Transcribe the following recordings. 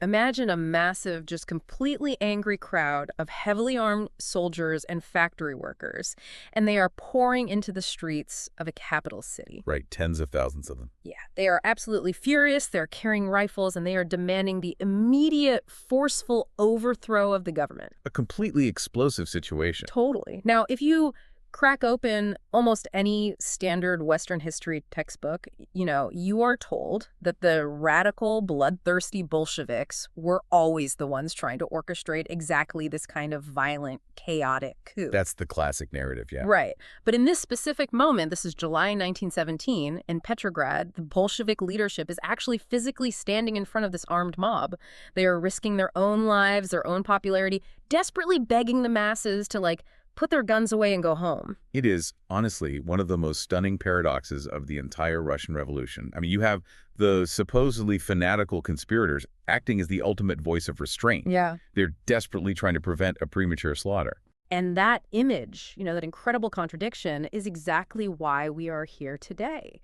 Imagine a massive, just completely angry crowd of heavily armed soldiers and factory workers, and they are pouring into the streets of a capital city. Right, tens of thousands of them. Yeah, they are absolutely furious, they're carrying rifles, and they are demanding the immediate, forceful overthrow of the government. A completely explosive situation. Totally. Now, if you crack open almost any standard Western history textbook, you are told that the radical, bloodthirsty Bolsheviks were always the ones trying to orchestrate exactly this kind of violent, chaotic coup. That's the classic narrative, yeah. Right. But in this specific moment, this is July 1917, in Petrograd, the Bolshevik leadership is actually physically standing in front of this armed mob. They are risking their own lives, their own popularity, desperately begging the masses to, put their guns away and go home. It is, honestly, one of the most stunning paradoxes of the entire Russian Revolution. I mean, you have the supposedly fanatical conspirators acting as the ultimate voice of restraint. Yeah. They're desperately trying to prevent a premature slaughter. And that image, that incredible contradiction, is exactly why we are here today.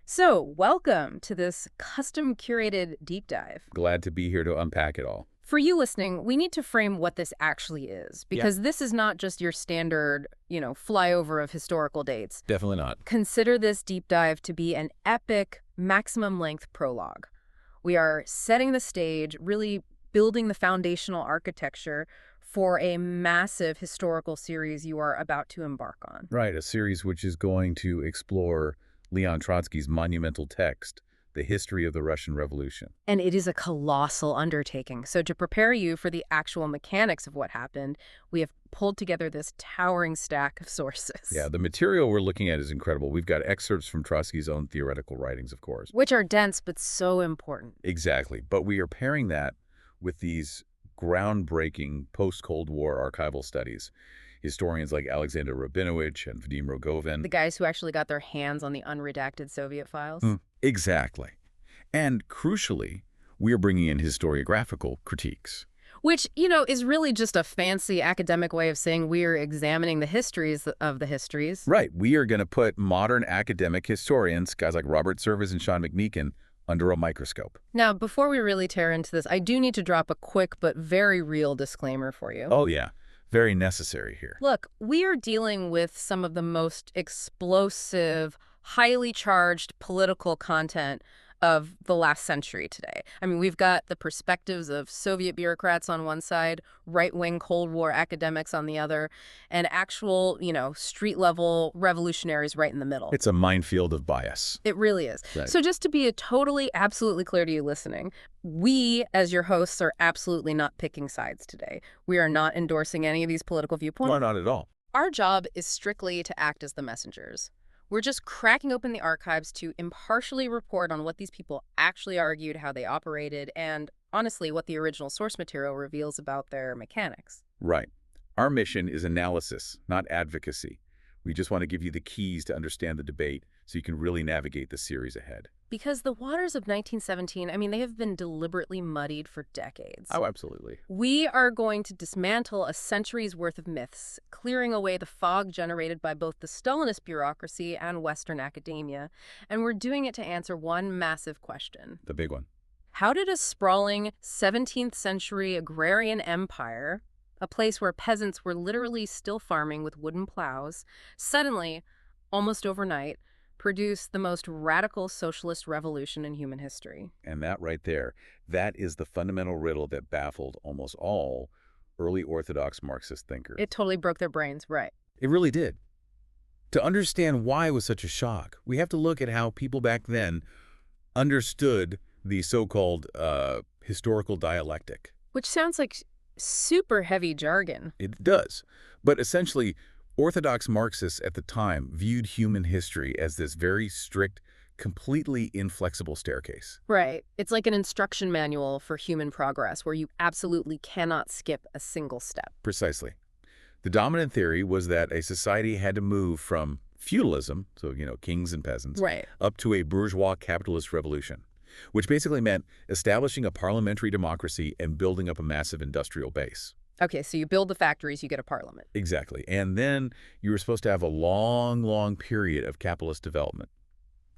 So, welcome to this custom-curated deep dive. Glad to be here to unpack it all. For you listening, we need to frame what this actually is, because this is not just your standard, flyover of historical dates. Definitely not. Consider this deep dive to be an epic, maximum-length prologue. We are setting the stage, really building the foundational architecture for a massive historical series you are about to embark on. Right, a series which is going to explore Leon Trotsky's monumental text, The History of the Russian Revolution. And it is a colossal undertaking. So to prepare you for the actual mechanics of what happened, we have pulled together this towering stack of sources. Yeah, the material we're looking at is incredible. We've got excerpts from Trotsky's own theoretical writings, of course. Which are dense, but so important. Exactly. But we are pairing that with these groundbreaking post-Cold War archival studies. Historians like Alexander Rabinowitch and Vadim Rogovin. The guys who actually got their hands on the unredacted Soviet files. Exactly. And crucially, we are bringing in historiographical critiques. Which, is really just a fancy academic way of saying we are examining the histories of the histories. Right. We are going to put modern academic historians, guys like Robert Service and Sean McMeekin, under a microscope. Now, before we really tear into this, I do need to drop a quick but very real disclaimer for you. Oh, yeah. Very necessary here. Look, we are dealing with some of the most explosive, highly charged political content of the last century today. I mean, we've got the perspectives of Soviet bureaucrats on one side, right-wing Cold War academics on the other, and actual, street-level revolutionaries right in the middle. It's a minefield of bias. It really is. Right. So just to be absolutely clear to you listening, we, as your hosts, are absolutely not picking sides today. We are not endorsing any of these political viewpoints. No, not at all. Our job is strictly to act as the messengers. We're just cracking open the archives to impartially report on what these people actually argued, how they operated, and, honestly, what the original source material reveals about their mechanics. Right. Our mission is analysis, not advocacy. We just want to give you the keys to understand the debate so you can really navigate the series ahead. Because the waters of 1917, they have been deliberately muddied for decades. Oh, absolutely. We are going to dismantle a century's worth of myths, clearing away the fog generated by both the Stalinist bureaucracy and Western academia. And we're doing it to answer one massive question. The big one. How did a sprawling 17th century agrarian empire, a place where peasants were literally still farming with wooden plows, suddenly, almost overnight, produce the most radical socialist revolution in human history? And that right there, that is the fundamental riddle that baffled almost all early Orthodox Marxist thinkers. It totally broke their brains, right? It really did. To understand why it was such a shock, we have to look at how people back then understood the so-called historical dialectic. Which sounds like super heavy jargon. It does. But essentially, Orthodox Marxists at the time viewed human history as this very strict, completely inflexible staircase. Right. It's like an instruction manual for human progress where you absolutely cannot skip a single step. Precisely. The dominant theory was that a society had to move from feudalism, so, kings and peasants, right, up to a bourgeois capitalist revolution, which basically meant establishing a parliamentary democracy and building up a massive industrial base. Okay, so you build the factories, you get a parliament. Exactly. And then you were supposed to have a long, long period of capitalist development.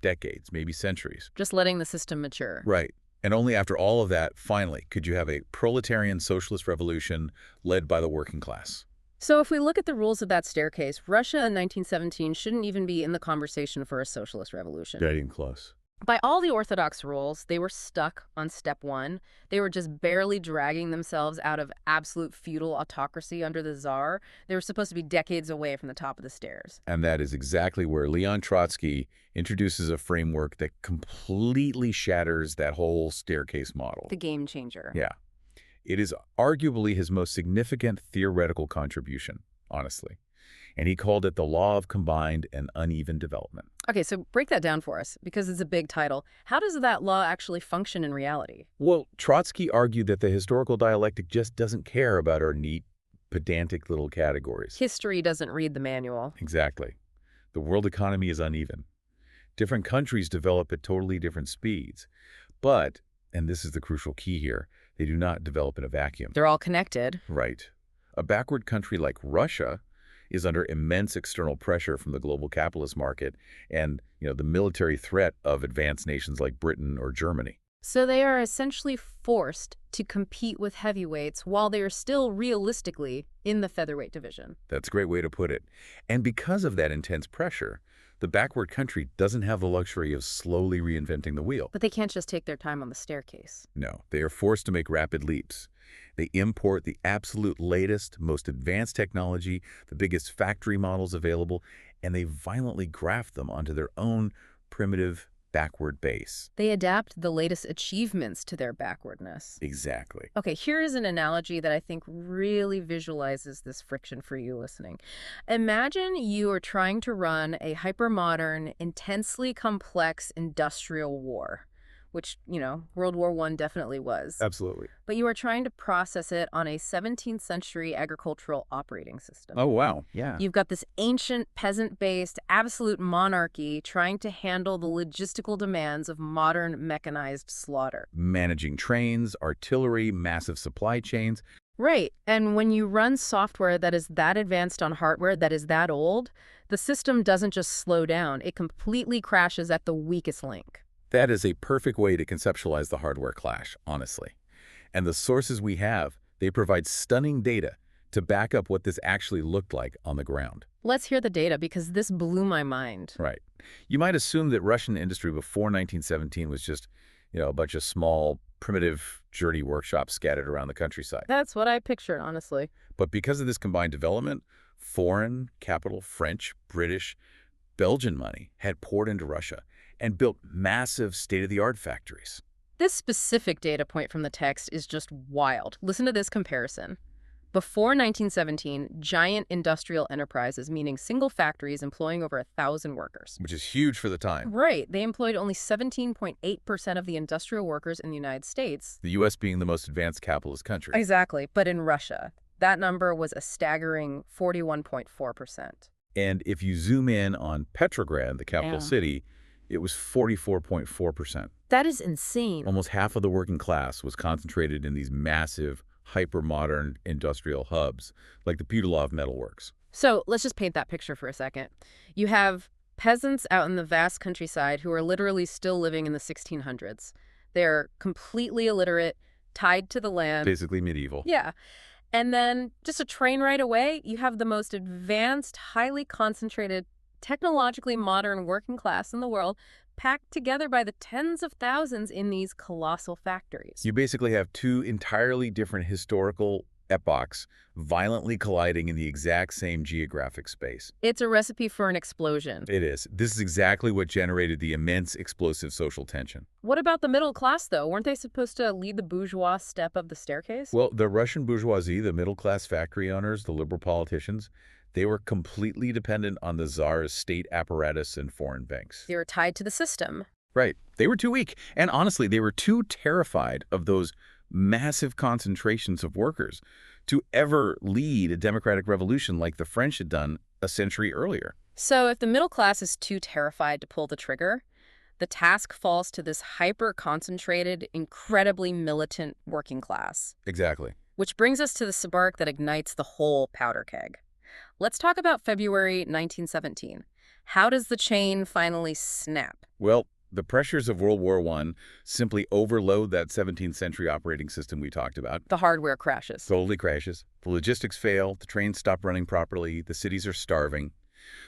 Decades, maybe centuries. Just letting the system mature. Right. And only after all of that, finally, could you have a proletarian socialist revolution led by the working class. So if we look at the rules of that staircase, Russia in 1917 shouldn't even be in the conversation for a socialist revolution. Not even close. By all the orthodox rules, they were stuck on step one. They were just barely dragging themselves out of absolute feudal autocracy under the Tsar. They were supposed to be decades away from the top of the stairs. And that is exactly where Leon Trotsky introduces a framework that completely shatters that whole staircase model. The game changer. Yeah. It is arguably his most significant theoretical contribution, honestly. And he called it the law of combined and uneven development. Okay, so break that down for us, because it's a big title. How does that law actually function in reality? Well, Trotsky argued that the historical dialectic just doesn't care about our neat, pedantic little categories. History doesn't read the manual. Exactly. The world economy is uneven. Different countries develop at totally different speeds. But, and this is the crucial key here, they do not develop in a vacuum. They're all connected. Right. A backward country like Russia is under immense external pressure from the global capitalist market and, the military threat of advanced nations like Britain or Germany. So they are essentially forced to compete with heavyweights while they are still realistically in the featherweight division. That's a great way to put it. And because of that intense pressure, the backward country doesn't have the luxury of slowly reinventing the wheel. But they can't just take their time on the staircase. No, they are forced to make rapid leaps. They import the absolute latest, most advanced technology, the biggest factory models available, and they violently graft them onto their own primitive, backward base. They adapt the latest achievements to their backwardness. Exactly. Okay, here is an analogy that I think really visualizes this friction for you listening. Imagine you are trying to run a hypermodern, intensely complex industrial war, which, World War I definitely was. Absolutely. But you are trying to process it on a 17th century agricultural operating system. Oh, wow. Yeah. You've got this ancient peasant-based absolute monarchy trying to handle the logistical demands of modern mechanized slaughter. Managing trains, artillery, massive supply chains. Right. And when you run software that is that advanced on hardware that is that old, the system doesn't just slow down. It completely crashes at the weakest link. That is a perfect way to conceptualize the hardware clash, honestly. And the sources we have, they provide stunning data to back up what this actually looked like on the ground. Let's hear the data, because this blew my mind. Right. You might assume that Russian industry before 1917 was just, a bunch of small, primitive, dirty workshops scattered around the countryside. That's what I pictured, honestly. But because of this combined development, foreign capital, French, British, Belgian money had poured into Russia and built massive state-of-the-art factories. This specific data point from the text is just wild. Listen to this comparison. Before 1917, giant industrial enterprises, meaning single factories employing over 1,000 workers. Which is huge for the time. Right. They employed only 17.8% of the industrial workers in the United States. The U.S. being the most advanced capitalist country. Exactly. But in Russia, that number was a staggering 41.4%. And if you zoom in on Petrograd, the capital city, it was 44.4%. That is insane. Almost half of the working class was concentrated in these massive, hyper-modern industrial hubs, like the Putilov metalworks. So let's just paint that picture for a second. You have peasants out in the vast countryside who are literally still living in the 1600s. They're completely illiterate, tied to the land. Basically medieval. Yeah. And then just a train ride away, you have the most advanced, highly concentrated, technologically modern working class in the world, packed together by the tens of thousands in these colossal factories. You basically have two entirely different historical epochs violently colliding in the exact same geographic space. It's a recipe for an explosion. It is. This is exactly what generated the immense explosive social tension. What about the middle class, though? Weren't they supposed to lead the bourgeois step of the staircase? Well, the Russian bourgeoisie, the middle-class factory owners, the liberal politicians, they were completely dependent on the Tsar's state apparatus and foreign banks. They were tied to the system. Right. They were too weak. And honestly, they were too terrified of those massive concentrations of workers to ever lead a democratic revolution like the French had done a century earlier. So if the middle class is too terrified to pull the trigger, the task falls to this hyper-concentrated, incredibly militant working class. Exactly. Which brings us to the spark that ignites the whole powder keg. Let's talk about February 1917. How does the chain finally snap? Well, The pressures of World War I simply overload that 17th century operating system we talked about. The hardware crashes. Totally crashes. The logistics fail, the trains stop running properly, the cities are starving.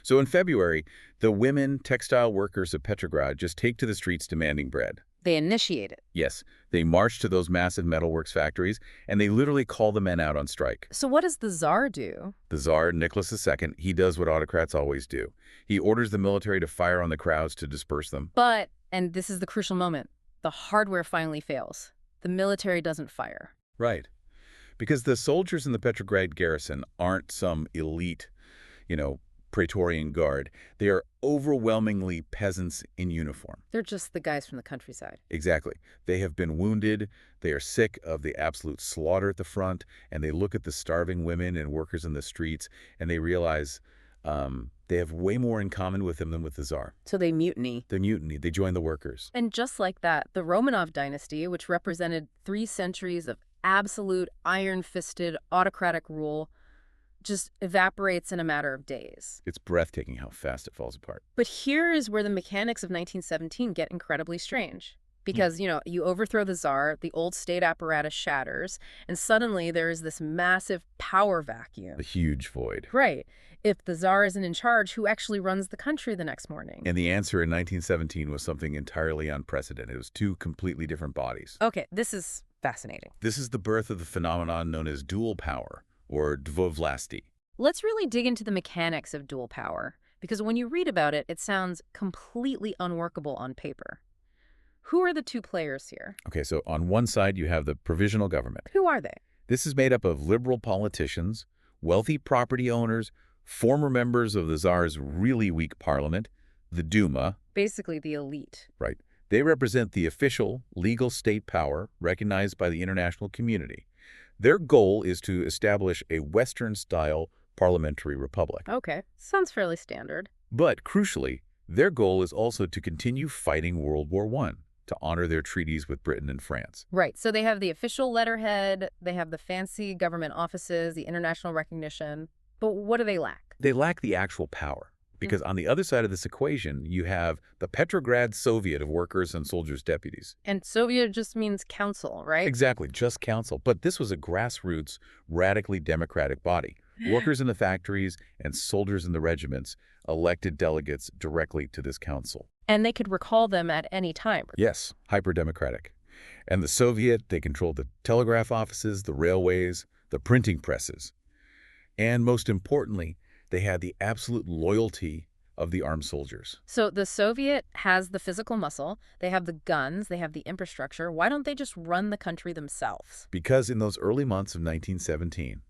So in February, the women textile workers of Petrograd just take to the streets demanding bread. They initiate it. Yes, they march to those massive metalworks factories, and they literally call the men out on strike. So what does the Tsar do? The Tsar, Nicholas II, he does what autocrats always do. He orders the military to fire on the crowds to disperse them. But, and this is the crucial moment, the hardware finally fails. The military doesn't fire. Right. Because the soldiers in the Petrograd garrison aren't some elite, Praetorian Guard. They are overwhelmingly peasants in uniform. They're just the guys from the countryside. Exactly. They have been wounded, they are sick of the absolute slaughter at the front, and they look at the starving women and workers in the streets, and they realize they have way more in common with them than with the Tsar. So they mutiny. They mutiny. They join the workers. And just like that, the Romanov dynasty, which represented 3 centuries of absolute iron-fisted autocratic rule, just evaporates in a matter of days. It's breathtaking how fast it falls apart. But here is where the mechanics of 1917 get incredibly strange. Because, you overthrow the Tsar, the old state apparatus shatters, and suddenly there is this massive power vacuum. A huge void. Right. If the Tsar isn't in charge, who actually runs the country the next morning? And the answer in 1917 was something entirely unprecedented. It was 2 completely different bodies. Okay, this is fascinating. This is the birth of the phenomenon known as dual power, or dvovlasti. Let's really dig into the mechanics of dual power, because when you read about it, it sounds completely unworkable on paper. Who are the 2 players here? Okay, so on one side, you have the provisional government. Who are they? This is made up of liberal politicians, wealthy property owners, former members of the Tsar's really weak parliament, the Duma. Basically the elite. Right. They represent the official, legal state power recognized by the international community. Their goal is to establish a Western-style parliamentary republic. Okay, sounds fairly standard. But, crucially, their goal is also to continue fighting World War I, to honor their treaties with Britain and France. Right, so they have the official letterhead, they have the fancy government offices, the international recognition. But what do they lack? They lack the actual power. Because on the other side of this equation, you have the Petrograd Soviet of Workers' and Soldiers' Deputies. And Soviet just means council, right? Exactly, just council. But this was a grassroots, radically democratic body. Workers in the factories and soldiers in the regiments elected delegates directly to this council. And they could recall them at any time. Yes, hyper-democratic. And the Soviet, they controlled the telegraph offices, the railways, the printing presses. And most importantly, they had the absolute loyalty of the armed soldiers. So the Soviet has the physical muscle, they have the guns, they have the infrastructure. Why don't they just run the country themselves? Because in those early months of 1917,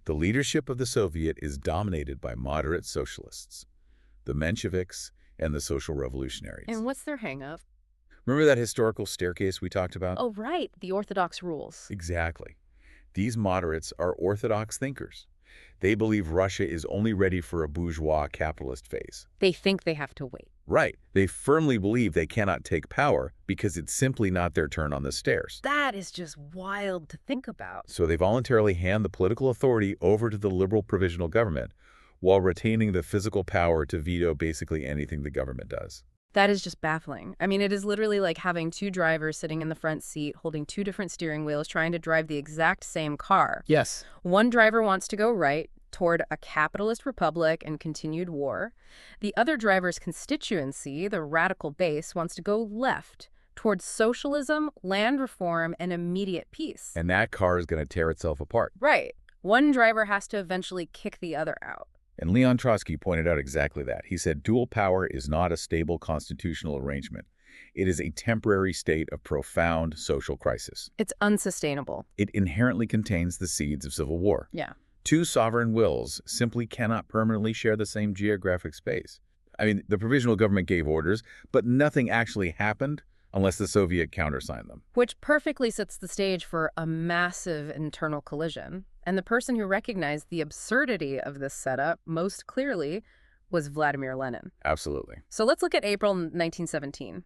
the leadership of the Soviet is dominated by moderate socialists, the Mensheviks and the social revolutionaries. And what's their hang-up? Remember that historical staircase we talked about? Oh, right, the orthodox rules. Exactly. These moderates are orthodox thinkers. They believe Russia is only ready for a bourgeois capitalist phase. They think they have to wait. Right. They firmly believe they cannot take power because it's simply not their turn on the stairs. That is just wild to think about. So they voluntarily hand the political authority over to the liberal provisional government while retaining the physical power to veto basically anything the government does. That is just baffling. I mean, it is literally like having 2 drivers sitting in the front seat holding 2 different steering wheels trying to drive the exact same car. Yes. One driver wants to go right toward a capitalist republic and continued war. The other driver's constituency, the radical base, wants to go left towards socialism, land reform, and immediate peace. And that car is going to tear itself apart. Right. One driver has to eventually kick the other out. And Leon Trotsky pointed out exactly that. He said dual power is not a stable constitutional arrangement. It is a temporary state of profound social crisis. It's unsustainable. It inherently contains the seeds of civil war. Yeah. 2 sovereign wills simply cannot permanently share the same geographic space. I mean, the provisional government gave orders, but nothing actually happened unless the Soviet countersigned them. Which perfectly sets the stage for a massive internal collision. And the person who recognized the absurdity of this setup most clearly was Vladimir Lenin. Absolutely. So let's look at April 1917.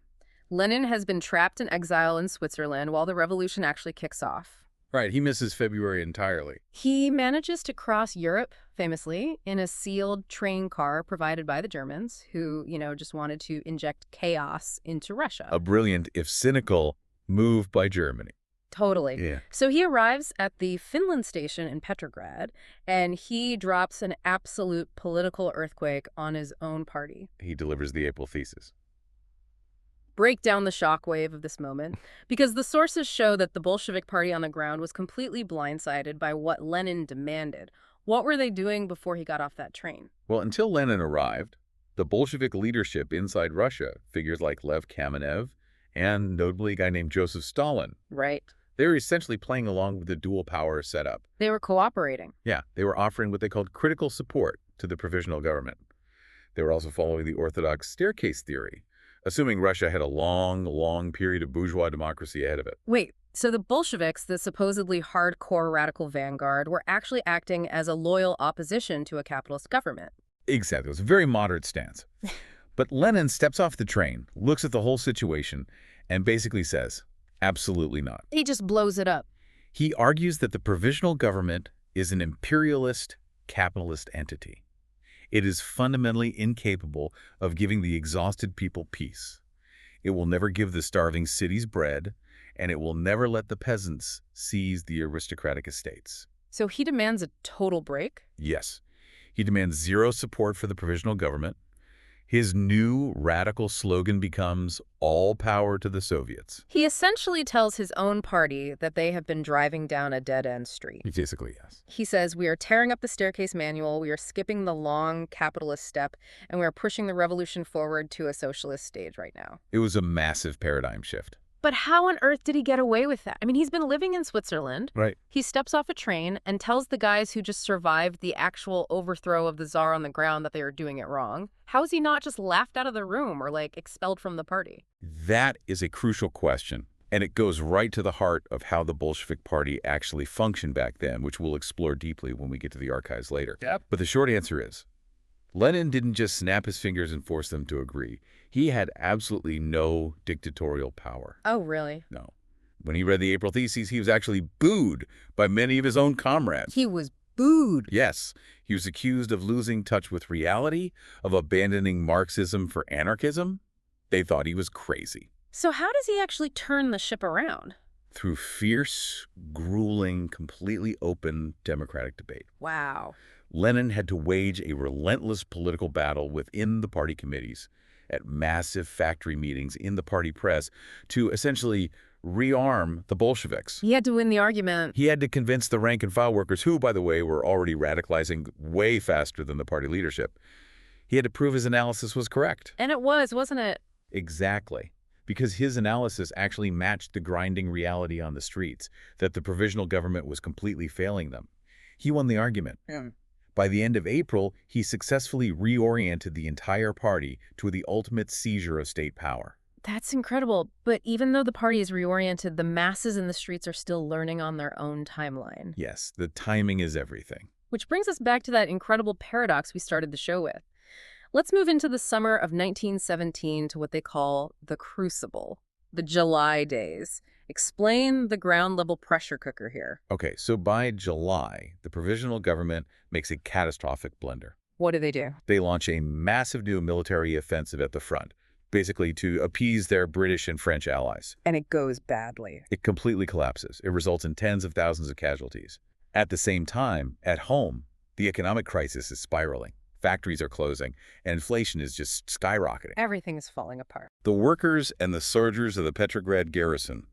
Lenin has been trapped in exile in Switzerland while the revolution actually kicks off. Right, he misses February entirely. He manages to cross Europe, famously, in a sealed train car provided by the Germans, who, just wanted to inject chaos into Russia. A brilliant, if cynical, move by Germany. Totally. Yeah. So he arrives at the Finland station in Petrograd, and he drops an absolute political earthquake on his own party. He delivers the April thesis. Break down the shockwave of this moment, because the sources show that the Bolshevik Party on the ground was completely blindsided by what Lenin demanded. What were they doing before he got off that train? Well, until Lenin arrived, the Bolshevik leadership inside Russia, figures like Lev Kamenev and notably a guy named Joseph Stalin, Right. they were essentially playing along with the dual power setup. They were cooperating. Yeah, they were offering what they called critical support to the provisional government. They were also following the orthodox staircase theory, assuming Russia had a long, long period of bourgeois democracy ahead of it. Wait, so the Bolsheviks, the supposedly hardcore radical vanguard, were actually acting as a loyal opposition to a capitalist government. Exactly. It was a very moderate stance. But Lenin steps off the train, looks at the whole situation, and basically says, absolutely not. He just blows it up. He argues that the provisional government is an imperialist, capitalist entity. It is fundamentally incapable of giving the exhausted people peace. It will never give the starving cities bread, and it will never let the peasants seize the aristocratic estates. So he demands a total break? Yes, he demands zero support for the provisional government. His new radical slogan becomes, all power to the Soviets. He essentially tells his own party that they have been driving down a dead-end street. Basically, yes. He says, we are tearing up the staircase manual, we are skipping the long capitalist step, and we are pushing the revolution forward to a socialist stage right now. It was a massive paradigm shift. But how on earth did he get away with that? I mean, he's been living in Switzerland. Right. He steps off a train and tells the guys who just survived the actual overthrow of the Tsar on the ground that they were doing it wrong. How is he not just laughed out of the room or, expelled from the party? That is a crucial question, and it goes right to the heart of how the Bolshevik Party actually functioned back then, which we'll explore deeply when we get to the archives later. Yep. But the short answer is, Lenin didn't just snap his fingers and force them to agree. He had absolutely no dictatorial power. Oh, really? No. When he read the April theses, he was actually booed by many of his own comrades. He was booed. Yes. He was accused of losing touch with reality, of abandoning Marxism for anarchism. They thought he was crazy. So how does he actually turn the ship around? Through fierce, grueling, completely open democratic debate. Wow. Lenin had to wage a relentless political battle within the party committees, at massive factory meetings, in the party press, to essentially rearm the Bolsheviks. He had to win the argument. He had to convince the rank-and-file workers, who, by the way, were already radicalizing way faster than the party leadership. He had to prove his analysis was correct. And it was, wasn't it? Exactly. Because his analysis actually matched the grinding reality on the streets, that the provisional government was completely failing them. He won the argument. Yeah. By the end of April, he successfully reoriented the entire party to the ultimate seizure of state power. That's incredible. But even though the party is reoriented, the masses in the streets are still learning on their own timeline. Yes, the timing is everything. Which brings us back to that incredible paradox we started the show with. Let's move into the summer of 1917 to what they call the Crucible, the July days. Explain the ground-level pressure cooker here. Okay, so by July, the provisional government makes a catastrophic blunder. What do? They launch a massive new military offensive at the front, basically to appease their British and French allies. And it goes badly. It completely collapses. It results in tens of thousands of casualties. At the same time, at home, the economic crisis is spiraling. Factories are closing, and inflation is just skyrocketing. Everything is falling apart. The workers and the soldiers of the Petrograd garrison,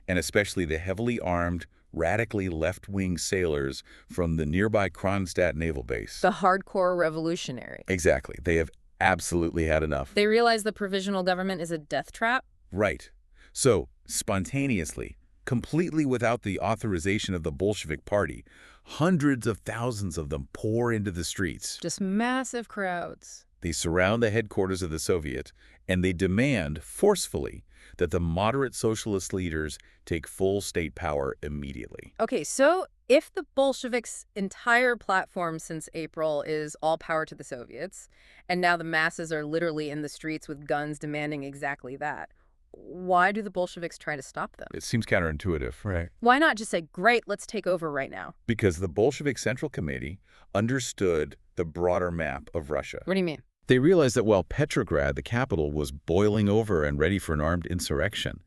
and especially the heavily armed, radically left-wing sailors from the nearby Kronstadt naval base. The hardcore revolutionary. Exactly. They have absolutely had enough. They realize the provisional government is a death trap? Right. So, spontaneously, completely without the authorization of the Bolshevik Party, hundreds of thousands of them pour into the streets. Just massive crowds. They surround the headquarters of the Soviet, and they demand, forcefully, that the moderate socialist leaders take full state power immediately. Okay, so if the Bolsheviks' entire platform since April is all power to the Soviets, and now the masses are literally in the streets with guns demanding exactly that, Why do the Bolsheviks try to stop them? It seems counterintuitive, right? Why not just say, great, let's take over right now? Because the Bolshevik Central Committee understood the broader map of Russia. What do you mean? They realized that while Petrograd, the capital, was boiling over and ready for an armed insurrection,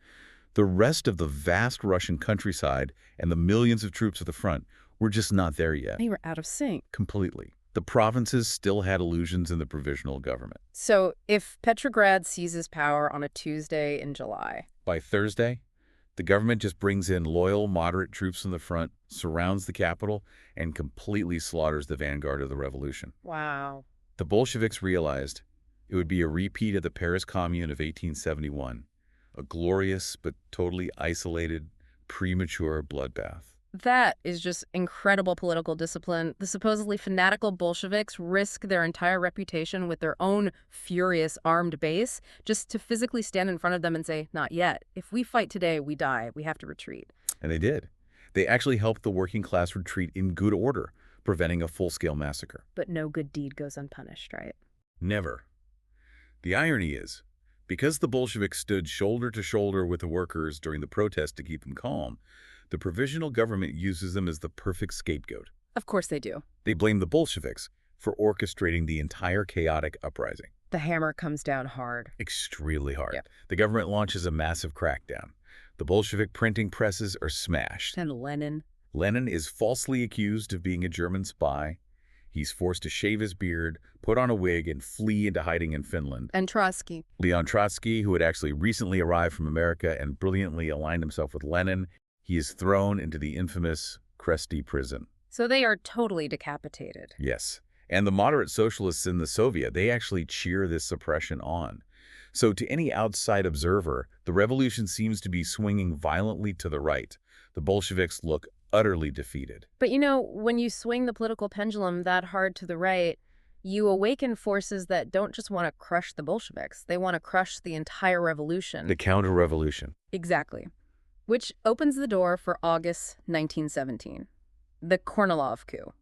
the rest of the vast Russian countryside and the millions of troops at the front were just not there yet. They were out of sync. Completely. The provinces still had illusions in the provisional government. So if Petrograd seizes power on a Tuesday in July, By Thursday, the government just brings in loyal, moderate troops from the front, surrounds the capital, and completely slaughters the vanguard of the revolution. wow. The Bolsheviks realized it would be a repeat of the Paris Commune of 1871, a glorious but totally isolated, premature bloodbath. That is just incredible political discipline. The supposedly fanatical Bolsheviks risk their entire reputation with their own furious armed base just to physically stand in front of them and say, not yet. If we fight today, we die. We have to retreat. And they did. They actually helped the working class retreat in good order, preventing a full-scale massacre. But no good deed goes unpunished, right? Never. The irony is, because the Bolsheviks stood shoulder to shoulder with the workers during the protest to keep them calm, the provisional government uses them as the perfect scapegoat. Of course they do. They blame the Bolsheviks for orchestrating the entire chaotic uprising. The hammer comes down hard. Extremely hard. Yep. The government launches a massive crackdown. The Bolshevik printing presses are smashed. And Lenin. Lenin is falsely accused of being a German spy. He's forced to shave his beard, put on a wig, and flee into hiding in Finland. And Trotsky. Leon Trotsky, who had actually recently arrived from America and brilliantly aligned himself with Lenin, he is thrown into the infamous Kresty prison. So they are totally decapitated. Yes. And the moderate socialists in the Soviet, they actually cheer this suppression on. So to any outside observer, the revolution seems to be swinging violently to the right. The Bolsheviks look utterly defeated. But you know, when you swing the political pendulum that hard to the right, you awaken forces that don't just want to crush the Bolsheviks. They want to crush the entire revolution. The counter-revolution. Exactly. Which opens the door for August 1917. The Kornilov coup.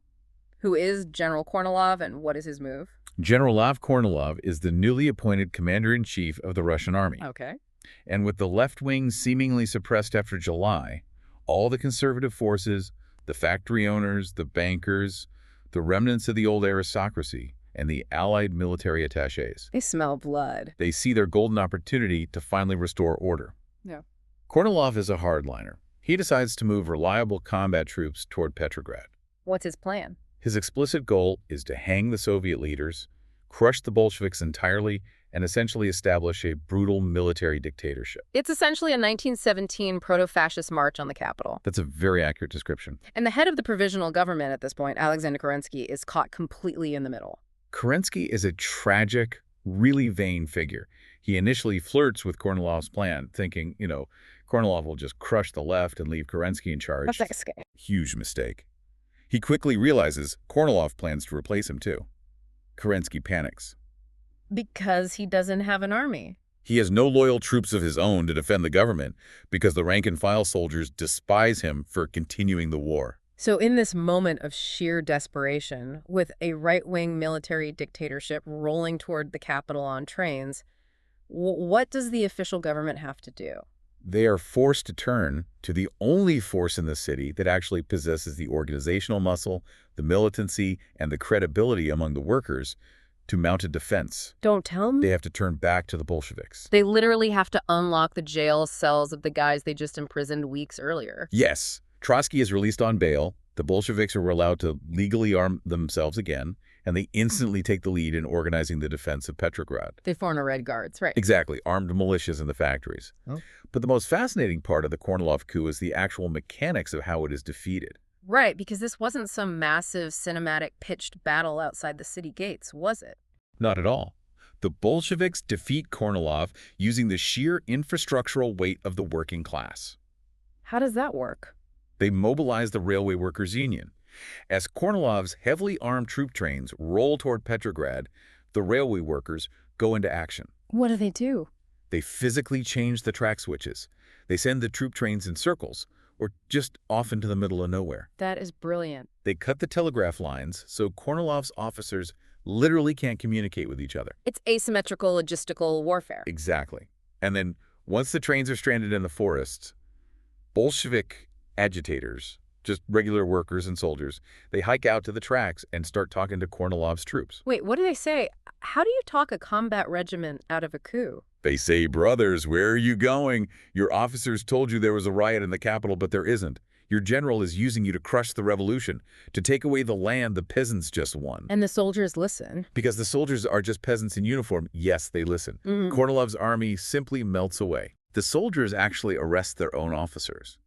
Who is General Kornilov and what is his move? General Lev Kornilov is the newly appointed commander-in-chief of the Russian army. Okay. And with the left wing seemingly suppressed after July, all the conservative forces, the factory owners, the bankers, the remnants of the old aristocracy, and the allied military attachés. They smell blood. They see their golden opportunity to finally restore order. Yeah. Kornilov is a hardliner. He decides to move reliable combat troops toward Petrograd. What's his plan? His explicit goal is to hang the Soviet leaders, crush the Bolsheviks entirely, and essentially establish a brutal military dictatorship. It's essentially a 1917 proto-fascist march on the capital. That's a very accurate description. And the head of the provisional government at this point, Alexander Kerensky, is caught completely in the middle. Kerensky is a tragic, really vain figure. He initially flirts with Kornilov's plan, thinking, Kornilov will just crush the left and leave Kerensky in charge. That's like scary. Huge mistake. He quickly realizes Kornilov plans to replace him too. Kerensky panics. Because he doesn't have an army. He has no loyal troops of his own to defend the government because the rank-and-file soldiers despise him for continuing the war. So in this moment of sheer desperation, with a right-wing military dictatorship rolling toward the capital on trains, what does the official government have to do? They are forced to turn to the only force in the city that actually possesses the organizational muscle, the militancy, and the credibility among the workers to mount a defense. Don't tell me. They have to turn back to the Bolsheviks. They literally have to unlock the jail cells of the guys they just imprisoned weeks earlier. Yes. Trotsky is released on bail. The Bolsheviks are allowed to legally arm themselves again, and they instantly take the lead in organizing the defense of Petrograd. They form the Red Guards, right? Exactly, armed militias in the factories. Oh. But the most fascinating part of the Kornilov coup is the actual mechanics of how it is defeated. Right, because this wasn't some massive cinematic pitched battle outside the city gates, was it? Not at all. The Bolsheviks defeat Kornilov using the sheer infrastructural weight of the working class. How does that work? They mobilize the Railway Workers' Union. As Kornilov's heavily armed troop trains roll toward Petrograd, the railway workers go into action. What do? They physically change the track switches. They send the troop trains in circles, or just off into the middle of nowhere. That is brilliant. They cut the telegraph lines so Kornilov's officers literally can't communicate with each other. It's asymmetrical logistical warfare. Exactly. And then Once the trains are stranded in the forests, Bolshevik agitators, just regular workers and soldiers, they hike out to the tracks and start talking to Kornilov's troops. Wait, what do they say? How do you talk a combat regiment out of a coup? They say, "Brothers, where are you going? Your officers told you there was a riot in the capital, but there isn't. Your general is using you to crush the revolution, to take away the land the peasants just won." And the soldiers listen. Because the soldiers are just peasants in uniform, yes, they listen. Kornilov's army simply melts away. The soldiers actually arrest their own officers.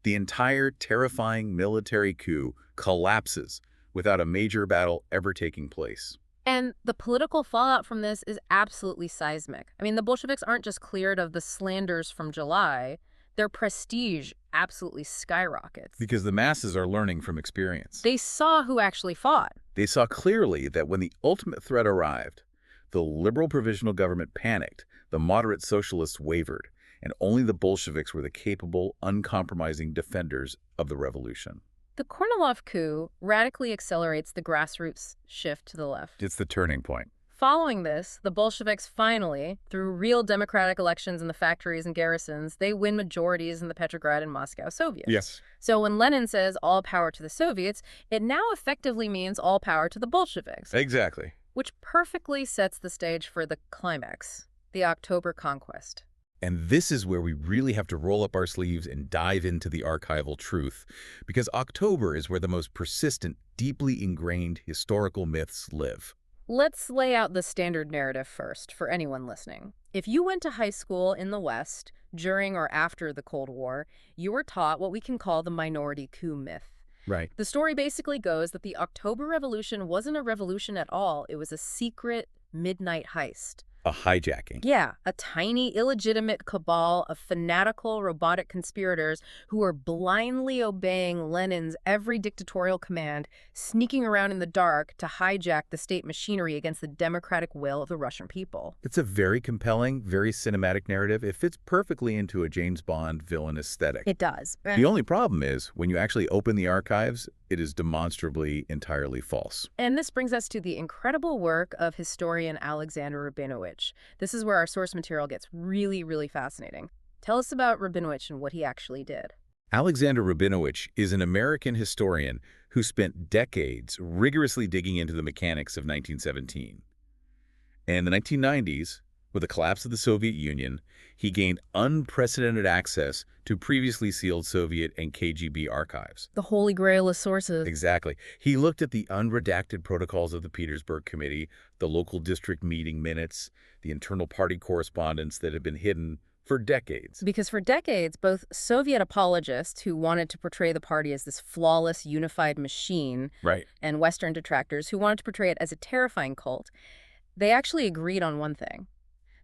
The entire terrifying military coup collapses without a major battle ever taking place. And the political fallout from this is absolutely seismic. I mean, the Bolsheviks aren't just cleared of the slanders from July. Their prestige absolutely skyrockets. Because the masses are learning from experience. They saw who actually fought. They saw clearly that when the ultimate threat arrived, the liberal provisional government panicked, the moderate socialists wavered, and only the Bolsheviks were the capable, uncompromising defenders of the revolution. The Kornilov coup radically accelerates the grassroots shift to the left. It's the turning point. Following this, the Bolsheviks finally, through real democratic elections in the factories and garrisons, they win majorities in the Petrograd and Moscow Soviets. Yes. So when Lenin says all power to the Soviets, it now effectively means all power to the Bolsheviks. Exactly. Which perfectly sets the stage for the climax, the October conquest. And this is where we really have to roll up our sleeves and dive into the archival truth, because October is where the most persistent, deeply ingrained historical myths live. Let's lay out the standard narrative first for anyone listening. If you went to high school in the West during or after the Cold War, you were taught what we can call the minority coup myth. Right. The story basically goes that the October Revolution wasn't a revolution at all. It was a secret midnight heist. A hijacking. Yeah, a tiny, illegitimate cabal of fanatical, robotic conspirators who were blindly obeying Lenin's every dictatorial command, sneaking around in the dark to hijack the state machinery against the democratic will of the Russian people. It's a very compelling, very cinematic narrative. It fits perfectly into a James Bond villain aesthetic. It does. The only problem is, when you actually open the archives, it is demonstrably entirely false. And this brings us to the incredible work of historian Alexander Rabinowitch. This is where our source material gets really, really fascinating. Tell us about Rabinowitch and what he actually did. Alexander Rabinowitch is an American historian who spent decades rigorously digging into the mechanics of 1917. And in the 1990s, with the collapse of the Soviet Union, he gained unprecedented access to previously sealed Soviet and KGB archives. The holy grail of sources. Exactly. He looked at the unredacted protocols of the Petersburg Committee, the local district meeting minutes, the internal party correspondence that had been hidden for decades. Because for decades, both Soviet apologists who wanted to portray the party as this flawless, unified machine, Right. and Western detractors who wanted to portray it as a terrifying cult, they actually agreed on one thing,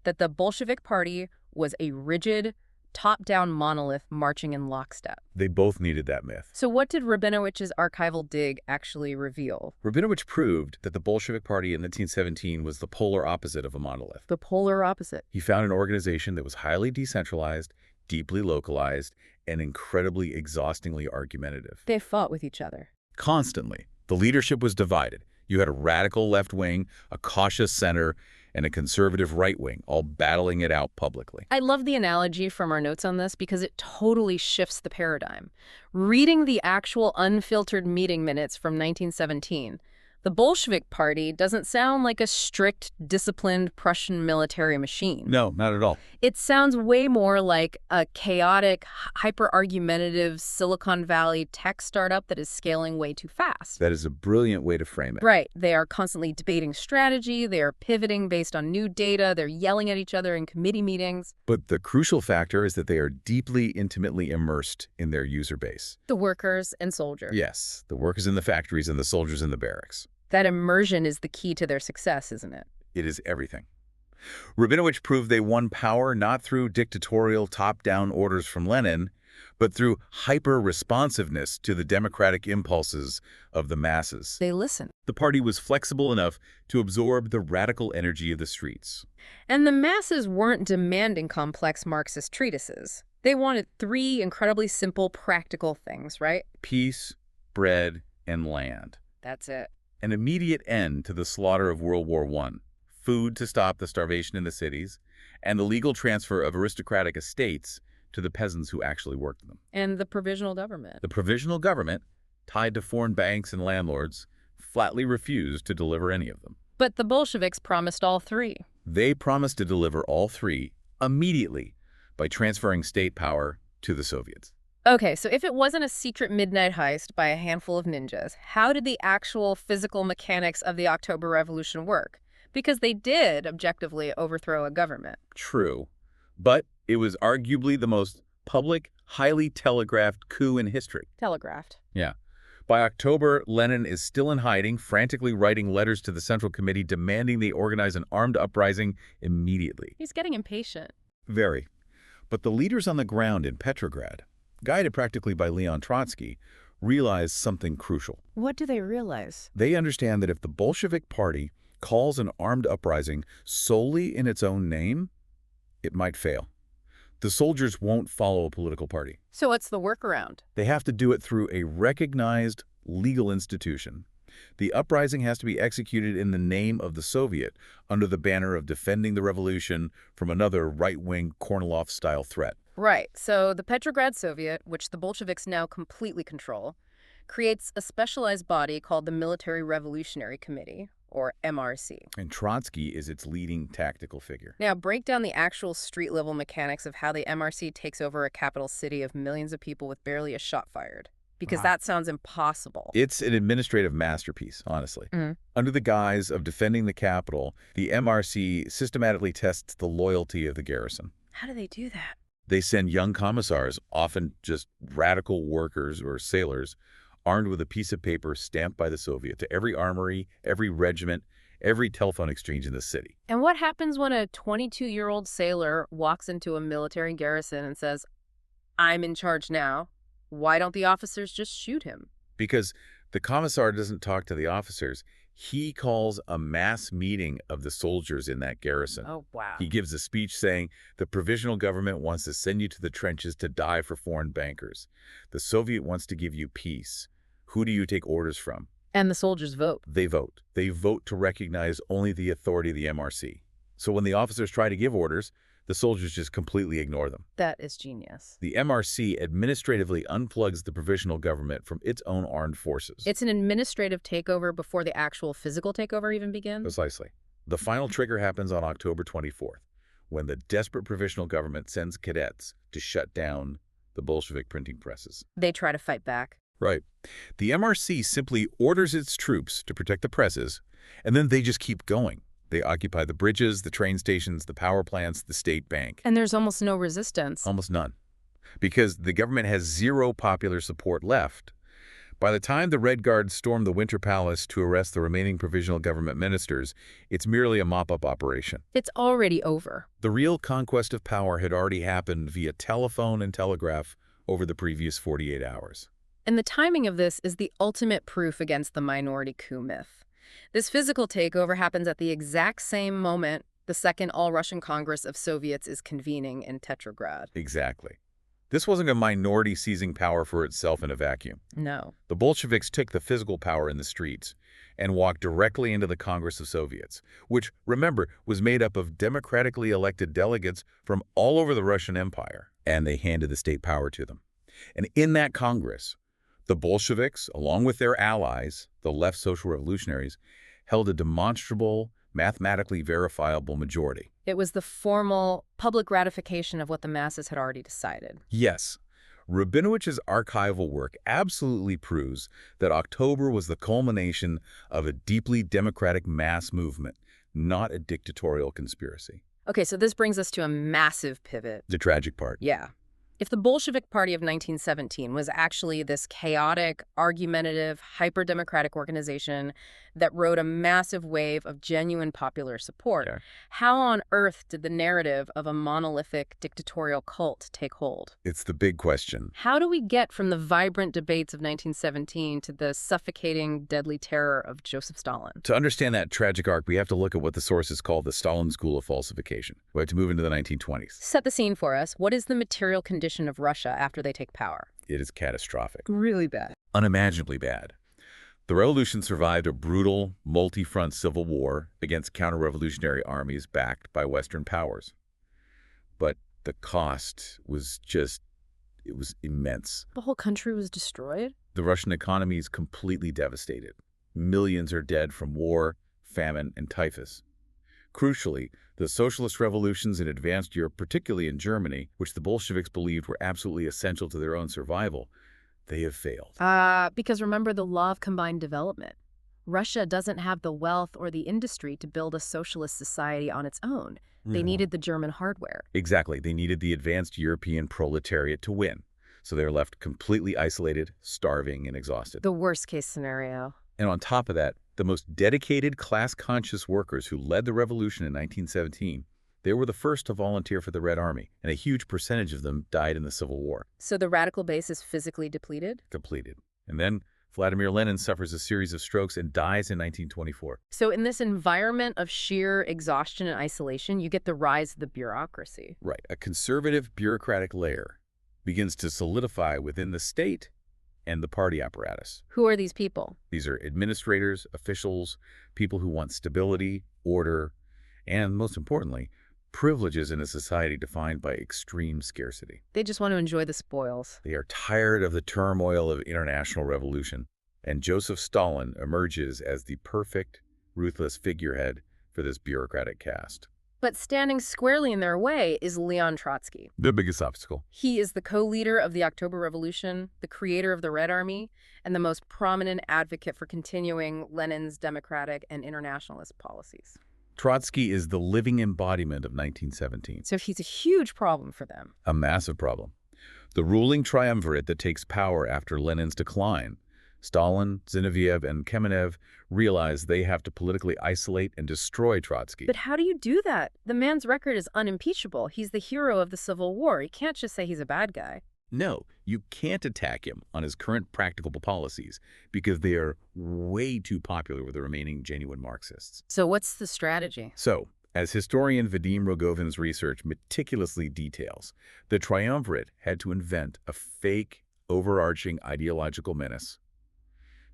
that the Bolshevik Party was a rigid, top-down monolith marching in lockstep. They both needed that myth. So what did Rabinowicz's archival dig actually reveal? Rabinowitch proved that the Bolshevik Party in 1917 was the polar opposite of a monolith. The polar opposite. He found an organization that was highly decentralized, deeply localized, and incredibly exhaustingly argumentative. They fought with each other. Constantly. The leadership was divided. You had a radical left wing, a cautious center, and a conservative right wing, all battling it out publicly. I love the analogy from our notes on this because it totally shifts the paradigm. Reading the actual unfiltered meeting minutes from 1917, the Bolshevik Party doesn't sound like a strict, disciplined Prussian military machine. No, not at all. It sounds way more like a chaotic, hyper-argumentative Silicon Valley tech startup that is scaling way too fast. That is a brilliant way to frame it. Right. They are constantly debating strategy. They are pivoting based on new data. They're yelling at each other in committee meetings. But the crucial factor is that they are deeply, intimately immersed in their user base. The workers and soldiers. Yes, the workers in the factories and the soldiers in the barracks. That immersion is the key to their success, isn't it? It is everything. Rabinowitch proved they won power not through dictatorial top-down orders from Lenin, but through hyper-responsiveness to the democratic impulses of the masses. They listen. The party was flexible enough to absorb the radical energy of the streets. And the masses weren't demanding complex Marxist treatises. They wanted three incredibly simple, practical things, right? Peace, bread, and land. That's it. An immediate end to the slaughter of World War I, food to stop the starvation in the cities, and the legal transfer of aristocratic estates to the peasants who actually worked them. And the provisional government. The provisional government, tied to foreign banks and landlords, flatly refused to deliver any of them. But the Bolsheviks promised all three. They promised to deliver all three immediately by transferring state power to the Soviets. Okay, so if it wasn't a secret midnight heist by a handful of ninjas, how did the actual physical mechanics of the October Revolution work? Because they did, objectively, overthrow a government. True, but it was arguably the most public, highly telegraphed coup in history. Telegraphed. Yeah. By October, Lenin is still in hiding, frantically writing letters to the Central Committee demanding they organize an armed uprising immediately. He's getting impatient. Very. But the leaders on the ground in Petrograd, guided practically by Leon Trotsky, realize something crucial. What do they realize? They understand that if the Bolshevik Party calls an armed uprising solely in its own name, it might fail. The soldiers won't follow a political party. So what's the workaround? They have to do it through a recognized legal institution. The uprising has to be executed in the name of the Soviet, under the banner of defending the revolution from another right-wing Kornilov-style threat. Right. So the Petrograd Soviet, which the Bolsheviks now completely control, creates a specialized body called the Military Revolutionary Committee, or MRC. And Trotsky is its leading tactical figure. Now, break down the actual street-level mechanics of how the MRC takes over a capital city of millions of people with barely a shot fired. Because that sounds impossible. It's an administrative masterpiece, honestly. Under the guise of defending the capital, the MRC systematically tests the loyalty of the garrison. How do they do that? They send young commissars, often just radical workers or sailors, armed with a piece of paper stamped by the Soviet, to every armory, every regiment, every telephone exchange in the city. And what happens when a 22-year-old sailor walks into a military garrison and says, "I'm in charge now"? Why don't the officers just shoot him? Because the commissar doesn't talk to the officers. He calls a mass meeting of the soldiers in that garrison. Oh, wow. He gives a speech saying, the provisional government wants to send you to the trenches to die for foreign bankers. The Soviet wants to give you peace. Who do you take orders from? And the soldiers vote. They vote. They vote to recognize only the authority of the MRC. So when the officers try to give orders, the soldiers just completely ignore them. That is genius. The MRC administratively unplugs the provisional government from its own armed forces. It's an administrative takeover before the actual physical takeover even begins? Precisely. The final trigger happens on October 24th, when the desperate provisional government sends cadets to shut down the Bolshevik printing presses. They try to fight back. Right. The MRC simply orders its troops to protect the presses, and then they just keep going. They occupy the bridges, the train stations, the power plants, the state bank. And there's almost no resistance. Almost none. Because the government has zero popular support left. By the time the Red Guards storm the Winter Palace to arrest the remaining provisional government ministers, it's merely a mop-up operation. It's already over. The real conquest of power had already happened via telephone and telegraph over the previous 48 hours. And the timing of this is the ultimate proof against the minority coup myth. This physical takeover happens at the exact same moment the Second All-Russian Congress of Soviets is convening in Petrograd. Exactly. This wasn't a minority seizing power for itself in a vacuum. No. The Bolsheviks took the physical power in the streets and walked directly into the Congress of Soviets, which, remember, was made up of democratically elected delegates from all over the Russian Empire, and they handed the state power to them. And in that Congress, the Bolsheviks, along with their allies, the left social revolutionaries, held a demonstrable, mathematically verifiable majority. It was the formal public ratification of what the masses had already decided. Yes. Rabinowicz's archival work absolutely proves that October was the culmination of a deeply democratic mass movement, not a dictatorial conspiracy. Okay, so this brings us to a massive pivot. The tragic part. Yeah. If the Bolshevik Party of 1917 was actually this chaotic, argumentative, hyper-democratic organization that rode a massive wave of genuine popular support, how on earth did the narrative of a monolithic dictatorial cult take hold? It's the big question. How do we get from the vibrant debates of 1917 to the suffocating, deadly terror of Joseph Stalin? To understand that tragic arc, we have to look at what the sources call the Stalin School of Falsification. We have to move into the 1920s. Set the scene for us. What is the material condition of Russia after they take power? It is catastrophic. Really bad. Unimaginably bad. The revolution survived a brutal, multi-front civil war against counter-revolutionary armies backed by Western powers. but the cost was it was immense. The whole country was destroyed? The Russian economy is completely devastated. Millions are dead from war, famine, and typhus. Crucially, the socialist revolutions in advanced Europe, particularly in Germany, which the Bolsheviks believed were absolutely essential to their own survival, they have failed. Because remember the law of combined development. Russia doesn't have the wealth or the industry to build a socialist society on its own. They needed the German hardware. Exactly. They needed the advanced European proletariat to win. So they're left completely isolated, starving, and exhausted. The worst case scenario. And on top of that, the most dedicated class-conscious workers who led the revolution in 1917, they were the first to volunteer for the Red Army, and a huge percentage of them died in the Civil War. So the radical base is physically depleted? Depleted. And then Vladimir Lenin suffers a series of strokes and dies in 1924. So in this environment of sheer exhaustion and isolation, you get the rise of the bureaucracy. Right. A conservative bureaucratic layer begins to solidify within the state and the party apparatus. Who are these people? These are administrators, officials, people who want stability, order, and most importantly, privileges in a society defined by extreme scarcity. They just want to enjoy the spoils. They are tired of the turmoil of international revolution, and Joseph Stalin emerges as the perfect, ruthless figurehead for this bureaucratic caste. But standing squarely in their way is Leon Trotsky. The biggest obstacle. He is the co-leader of the October Revolution, the creator of the Red Army, and the most prominent advocate for continuing Lenin's democratic and internationalist policies. Trotsky is the living embodiment of 1917. So he's a huge problem for them. A massive problem. The ruling triumvirate that takes power after Lenin's decline, Stalin, Zinoviev, and Kamenev, realize they have to politically isolate and destroy Trotsky. But how do you do that? The man's record is unimpeachable. He's the hero of the Civil War. You can't just say he's a bad guy. No, you can't attack him on his current practicable policies because they are way too popular with the remaining genuine Marxists. So what's the strategy? So, as historian Vadim Rogovin's research meticulously details, the triumvirate had to invent a fake, overarching ideological menace.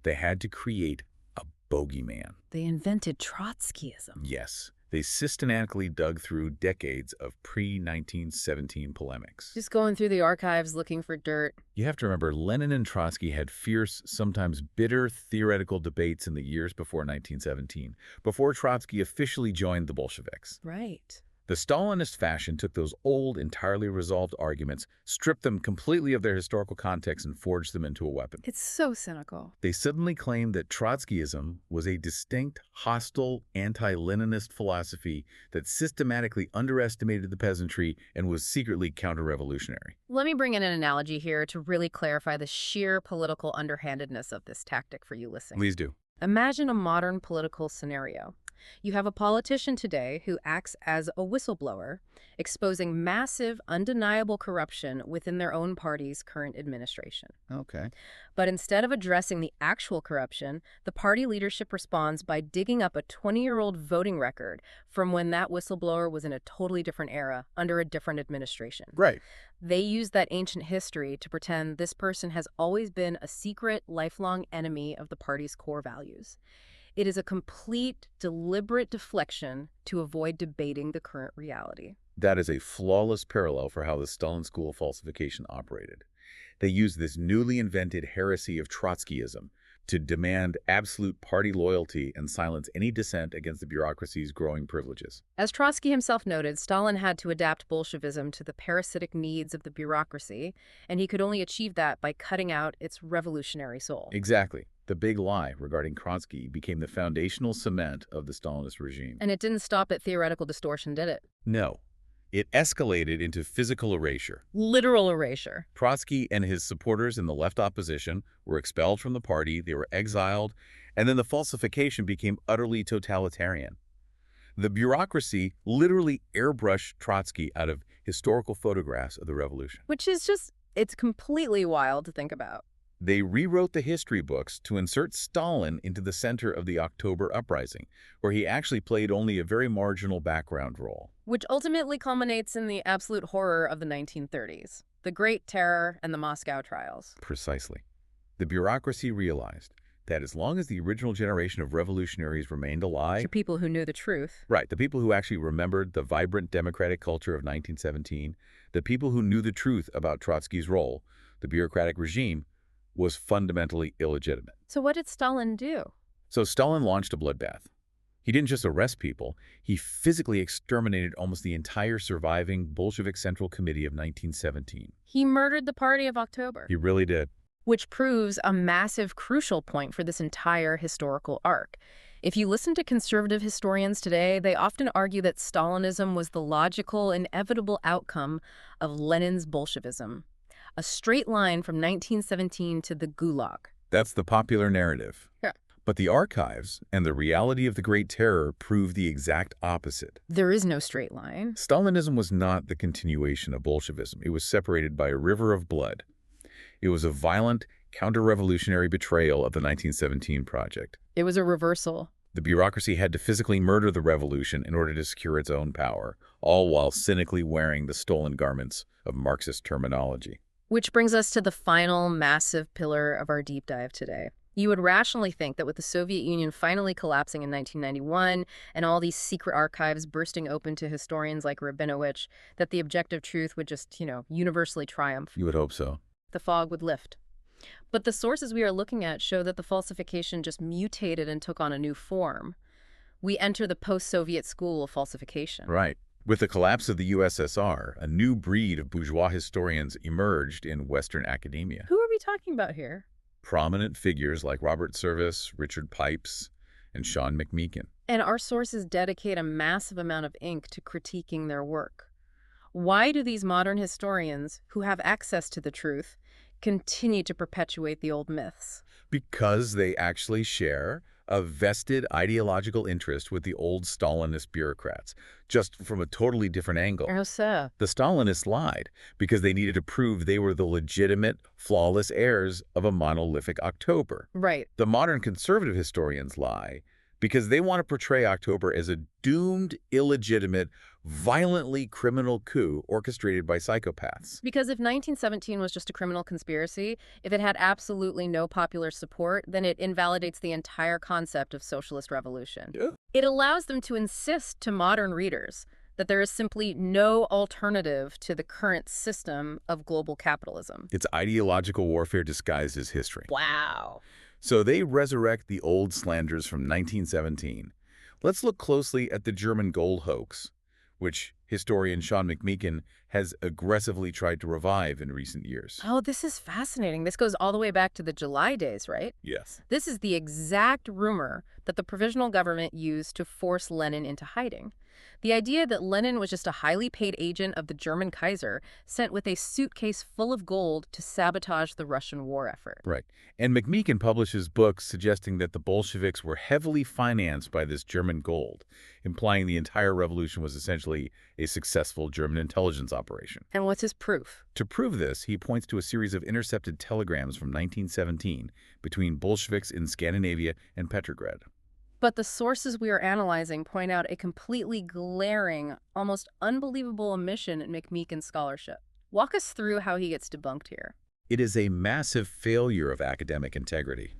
They had to create a bogeyman. They invented Trotskyism. Yes, they systematically dug through decades of pre-1917 polemics. Just going through the archives looking for dirt. You have to remember, Lenin and Trotsky had fierce, sometimes bitter theoretical debates in the years before 1917, before Trotsky officially joined the Bolsheviks. Right. The Stalinist fashion took those old, entirely resolved arguments, stripped them completely of their historical context, and forged them into a weapon. It's so cynical. They suddenly claimed that Trotskyism was a distinct, hostile, anti-Leninist philosophy that systematically underestimated the peasantry and was secretly counter-revolutionary. Let me bring in an analogy here to really clarify the sheer political underhandedness of this tactic for you listening. Please do. Imagine a modern political scenario. You have a politician today who acts as a whistleblower, exposing massive, undeniable corruption within their own party's current administration. Okay. But instead of addressing the actual corruption, the party leadership responds by digging up a 20-year-old voting record from when that whistleblower was in a totally different era, under a different administration. Right. They use that ancient history to pretend this person has always been a secret, lifelong enemy of the party's core values. It is a complete, deliberate deflection to avoid debating the current reality. That is a flawless parallel for how the Stalin school of falsification operated. They used this newly invented heresy of Trotskyism to demand absolute party loyalty and silence any dissent against the bureaucracy's growing privileges. As Trotsky himself noted, Stalin had to adapt Bolshevism to the parasitic needs of the bureaucracy, and he could only achieve that by cutting out its revolutionary soul. Exactly. The big lie regarding Trotsky became the foundational cement of the Stalinist regime. And it didn't stop at theoretical distortion, did it? No. It escalated into physical erasure. Literal erasure. Trotsky and his supporters in the left opposition were expelled from the party, they were exiled, and then the falsification became utterly totalitarian. The bureaucracy literally airbrushed Trotsky out of historical photographs of the revolution. Which is just, it's completely wild to think about. They rewrote the history books to insert Stalin into the center of the October uprising, where he actually played only a very marginal background role. Which ultimately culminates in the absolute horror of the 1930s, the Great Terror and the Moscow trials. Precisely. The bureaucracy realized that as long as the original generation of revolutionaries remained alive, To people who knew the truth. right, the people who actually remembered the vibrant democratic culture of 1917, the people who knew the truth about Trotsky's role, the bureaucratic regime was fundamentally illegitimate. So what did Stalin do? So Stalin launched a bloodbath. He didn't just arrest people, he physically exterminated almost the entire surviving Bolshevik Central Committee of 1917. He murdered the Party of October. He really did. Which proves a massive crucial point for this entire historical arc. If you listen to conservative historians today, they often argue that Stalinism was the logical, inevitable outcome of Lenin's Bolshevism, a straight line from 1917 to the Gulag. That's the popular narrative. Yeah. But the archives and the reality of the Great Terror prove the exact opposite. There is no straight line. Stalinism was not the continuation of Bolshevism. It was separated by a river of blood. It was a violent, counter-revolutionary betrayal of the 1917 project. It was a reversal. The bureaucracy had to physically murder the revolution in order to secure its own power, all while cynically wearing the stolen garments of Marxist terminology. Which brings us to the final massive pillar of our deep dive today. You would rationally think that with the Soviet Union finally collapsing in 1991 and all these secret archives bursting open to historians like Rabinowitz, that the objective truth would just, universally triumph. You would hope so. The fog would lift. But the sources we are looking at show that the falsification just mutated and took on a new form. We enter the post-Soviet school of falsification. Right. With the collapse of the USSR, a new breed of bourgeois historians emerged in Western academia. Who are we talking about here? Prominent figures like Robert Service, Richard Pipes, and Sean McMeekin. And our sources dedicate a massive amount of ink to critiquing their work. Why do these modern historians, who have access to the truth, continue to perpetuate the old myths? Because they actually share a vested ideological interest with the old Stalinist bureaucrats, just from a totally different angle. How so? The Stalinists lied because they needed to prove they were the legitimate, flawless heirs of a monolithic October. Right. The modern conservative historians lie because they want to portray October as a doomed, illegitimate, violently criminal coup orchestrated by psychopaths. Because if 1917 was just a criminal conspiracy, if it had absolutely no popular support, then it invalidates the entire concept of socialist revolution. Yeah. It allows them to insist to modern readers that there is simply no alternative to the current system of global capitalism. It's ideological warfare disguised as history. Wow. So they resurrect the old slanders from 1917. Let's look closely at the German gold hoax, which historian Sean McMeekin has aggressively tried to revive in recent years. Oh, this is fascinating. This goes all the way back to the July days, right? Yes. This is the exact rumor that the provisional government used to force Lenin into hiding. The idea that Lenin was just a highly paid agent of the German Kaiser sent with a suitcase full of gold to sabotage the Russian war effort. Right. And McMeekin publishes books suggesting that the Bolsheviks were heavily financed by this German gold, implying the entire revolution was essentially a successful German intelligence operation. And what's his proof? To prove this, he points to a series of intercepted telegrams from 1917 between Bolsheviks in Scandinavia and Petrograd. But the sources we are analyzing point out a completely glaring, almost unbelievable omission in McMeekin's scholarship. Walk us through how he gets debunked here. It is a massive failure of academic integrity.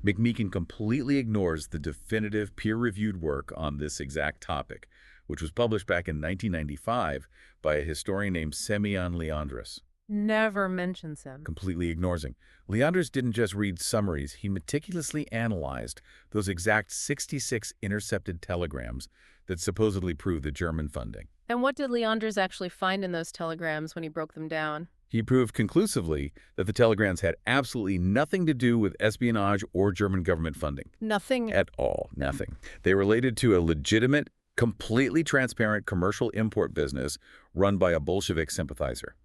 McMeekin completely ignores the definitive peer-reviewed work on this exact topic, which was published back in 1995 by a historian named Semyon Leandros. Never mentions him. Completely ignores him. Leandros didn't just read summaries, he meticulously analyzed those exact 66 intercepted telegrams that supposedly prove the German funding. And what did Leandros actually find in those telegrams when he broke them down? He proved conclusively that the telegrams had absolutely nothing to do with espionage or German government funding. Nothing. At all. Nothing. They related to a legitimate, completely transparent commercial import business run by a Bolshevik sympathizer.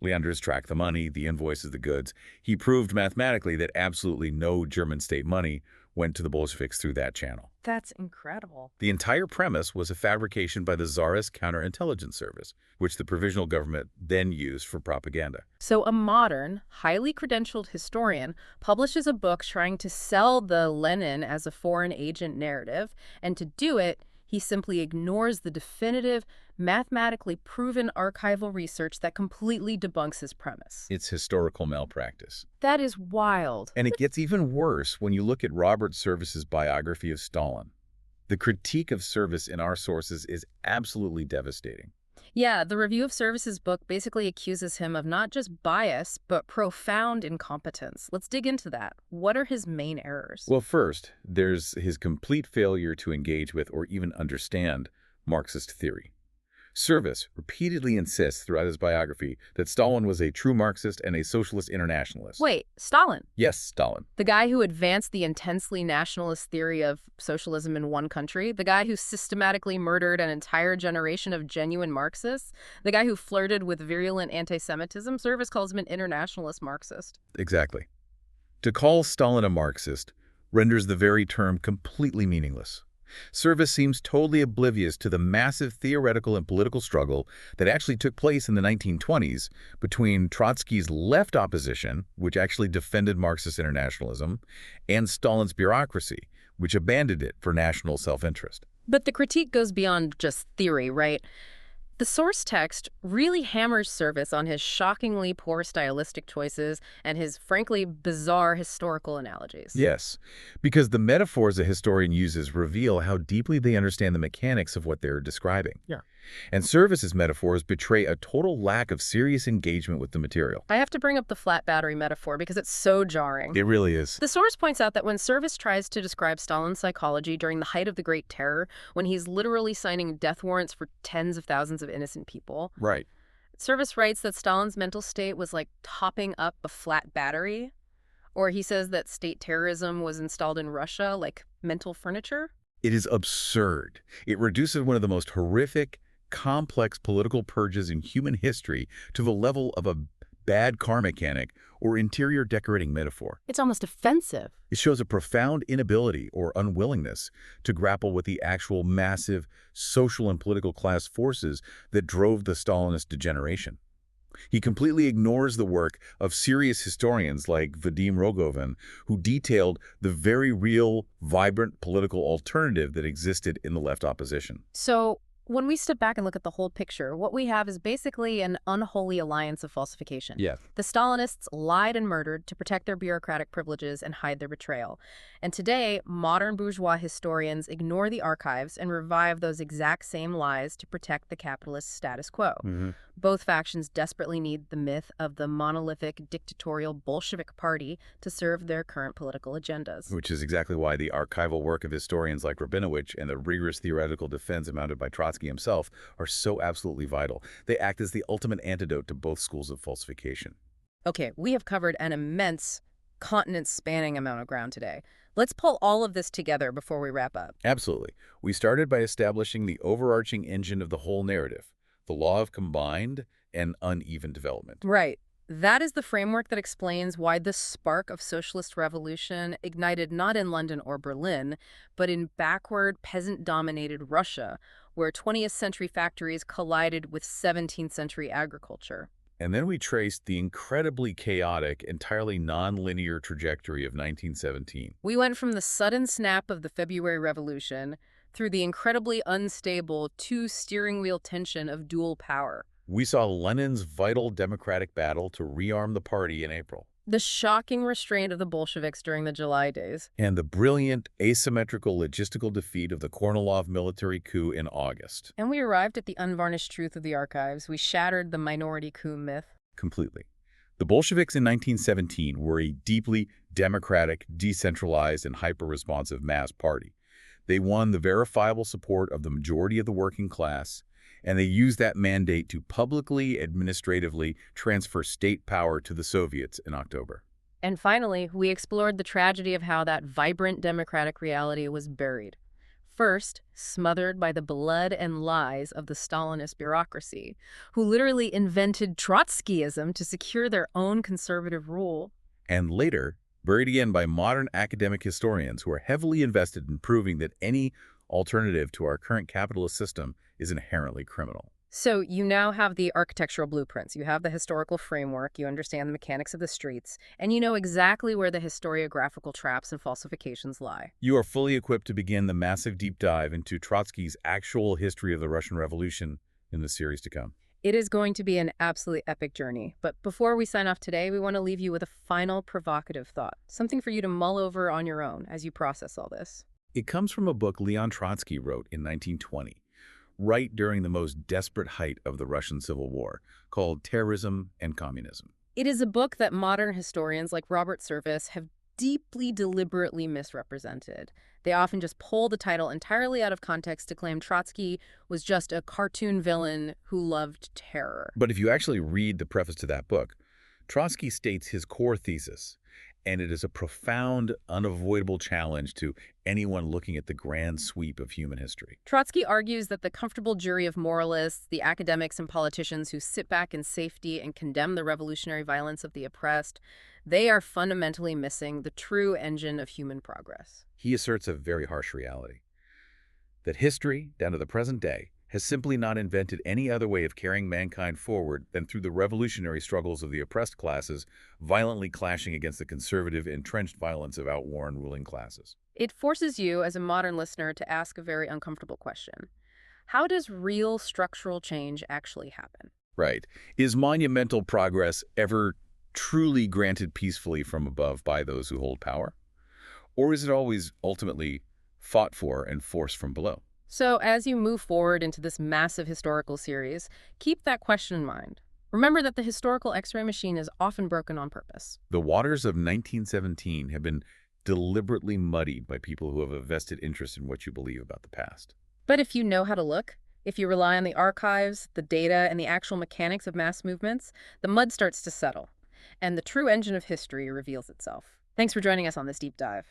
Leandros tracked the money, the invoices, the goods. He proved mathematically that absolutely no German state money went to the Bolsheviks through that channel. That's incredible. The entire premise was a fabrication by the Tsarist counterintelligence service, which the provisional government then used for propaganda. So a modern, highly credentialed historian publishes a book trying to sell the Lenin as a foreign agent narrative, and to do it, He simply ignores the definitive, mathematically proven archival research that completely debunks his premise. It's historical malpractice. That is wild. And it gets even worse when you look at Robert Service's biography of Stalin. The critique of Service in our sources is absolutely devastating. Yeah, the review of Service's book basically accuses him of not just bias, but profound incompetence. Let's dig into that. What are his main errors? Well, first, there's his complete failure to engage with or even understand Marxist theory. Service repeatedly insists throughout his biography that Stalin was a true Marxist and a socialist internationalist. Wait, Stalin? Yes, Stalin. The guy who advanced the intensely nationalist theory of socialism in one country? The guy who systematically murdered an entire generation of genuine Marxists? The guy who flirted with virulent anti-Semitism? Service calls him an internationalist Marxist. Exactly. To call Stalin a Marxist renders the very term completely meaningless. Service seems totally oblivious to the massive theoretical and political struggle that actually took place in the 1920s between Trotsky's left opposition, which actually defended Marxist internationalism, and Stalin's bureaucracy, which abandoned it for national self-interest. But the critique goes beyond just theory, right? The source text really hammers Service on his shockingly poor stylistic choices and his, frankly, bizarre historical analogies. Yes, because the metaphors a historian uses reveal how deeply they understand the mechanics of what they're describing. Yeah. And Service's metaphors betray a total lack of serious engagement with the material. I have to bring up the flat battery metaphor because it's so jarring. It really is. The source points out that when Service tries to describe Stalin's psychology during the height of the Great Terror, when he's literally signing death warrants for tens of thousands of innocent people, Right. Service writes that Stalin's mental state was like topping up a flat battery. Or he says that state terrorism was installed in Russia like mental furniture. It is absurd. It reduces one of the most horrific, complex political purges in human history to the level of a bad car mechanic or interior decorating metaphor. It's almost offensive. It shows a profound inability or unwillingness to grapple with the actual massive social and political class forces that drove the Stalinist degeneration. He completely ignores the work of serious historians like Vadim Rogovin, who detailed the very real, vibrant political alternative that existed in the left opposition. So when we step back and look at the whole picture, what we have is basically an unholy alliance of falsification. Yeah. The Stalinists lied and murdered to protect their bureaucratic privileges and hide their betrayal. And today, modern bourgeois historians ignore the archives and revive those exact same lies to protect the capitalist status quo. Both factions desperately need the myth of the monolithic, dictatorial Bolshevik party to serve their current political agendas. Which is exactly why the archival work of historians like Rabinowitz and the rigorous theoretical defense mounted by Trotsky himself are so absolutely vital. They act as the ultimate antidote to both schools of falsification. Okay, we have covered an immense, continent-spanning amount of ground today. Let's pull all of this together before we wrap up. Absolutely. We started by establishing the overarching engine of the whole narrative, the law of combined and uneven development. Right. That is the framework that explains why the spark of socialist revolution ignited not in London or Berlin, but in backward, peasant-dominated Russia, where 20th century factories collided with 17th century agriculture. And then we traced the incredibly chaotic, entirely non-linear trajectory of 1917. We went from the sudden snap of the February Revolution through the incredibly unstable two-steering wheel tension of dual power. We saw Lenin's vital democratic battle to rearm the party in April. The shocking restraint of the Bolsheviks during the July days. And the brilliant, asymmetrical logistical defeat of the Kornilov military coup in August. And we arrived at the unvarnished truth of the archives. We shattered the minority coup myth. Completely. The Bolsheviks in 1917 were a deeply democratic, decentralized, and hyper-responsive mass party. They won the verifiable support of the majority of the working class, and they used that mandate to publicly, administratively transfer state power to the Soviets in October. And finally, we explored the tragedy of how that vibrant democratic reality was buried. First, smothered by the blood and lies of the Stalinist bureaucracy, who literally invented Trotskyism to secure their own conservative rule. And later, buried again by modern academic historians who are heavily invested in proving that any alternative to our current capitalist system is inherently criminal. So you now have the architectural blueprints, you have the historical framework, you understand the mechanics of the streets, and you know exactly where the historiographical traps and falsifications lie. You are fully equipped to begin the massive deep dive into Trotsky's actual history of the Russian Revolution in the series to come. It is going to be an absolutely epic journey. But before we sign off today, we want to leave you with a final provocative thought, something for you to mull over on your own as you process all this. It comes from a book Leon Trotsky wrote in 1920, right during the most desperate height of the Russian Civil War, called Terrorism and Communism. It is a book that modern historians like Robert Service have deeply deliberately misrepresented. They often just pull the title entirely out of context to claim Trotsky was just a cartoon villain who loved terror. But if you actually read the preface to that book, Trotsky states his core thesis, and it is a profound, unavoidable challenge to anyone looking at the grand sweep of human history. Trotsky argues that the comfortable jury of moralists, the academics and politicians who sit back in safety and condemn the revolutionary violence of the oppressed, they are fundamentally missing the true engine of human progress. He asserts a very harsh reality, that history, down to the present day, has simply not invented any other way of carrying mankind forward than through the revolutionary struggles of the oppressed classes, violently clashing against the conservative, entrenched violence of outworn ruling classes. It forces you, as a modern listener, to ask a very uncomfortable question. How does real structural change actually happen? Right. Is monumental progress ever truly granted peacefully from above by those who hold power? Or is it always ultimately fought for and forced from below? So as you move forward into this massive historical series, keep that question in mind. Remember that the historical X-ray machine is often broken on purpose. The waters of 1917 have been deliberately muddied by people who have a vested interest in what you believe about the past. But if you know how to look, if you rely on the archives, the data, and the actual mechanics of mass movements, the mud starts to settle, and the true engine of history reveals itself. Thanks for joining us on this deep dive.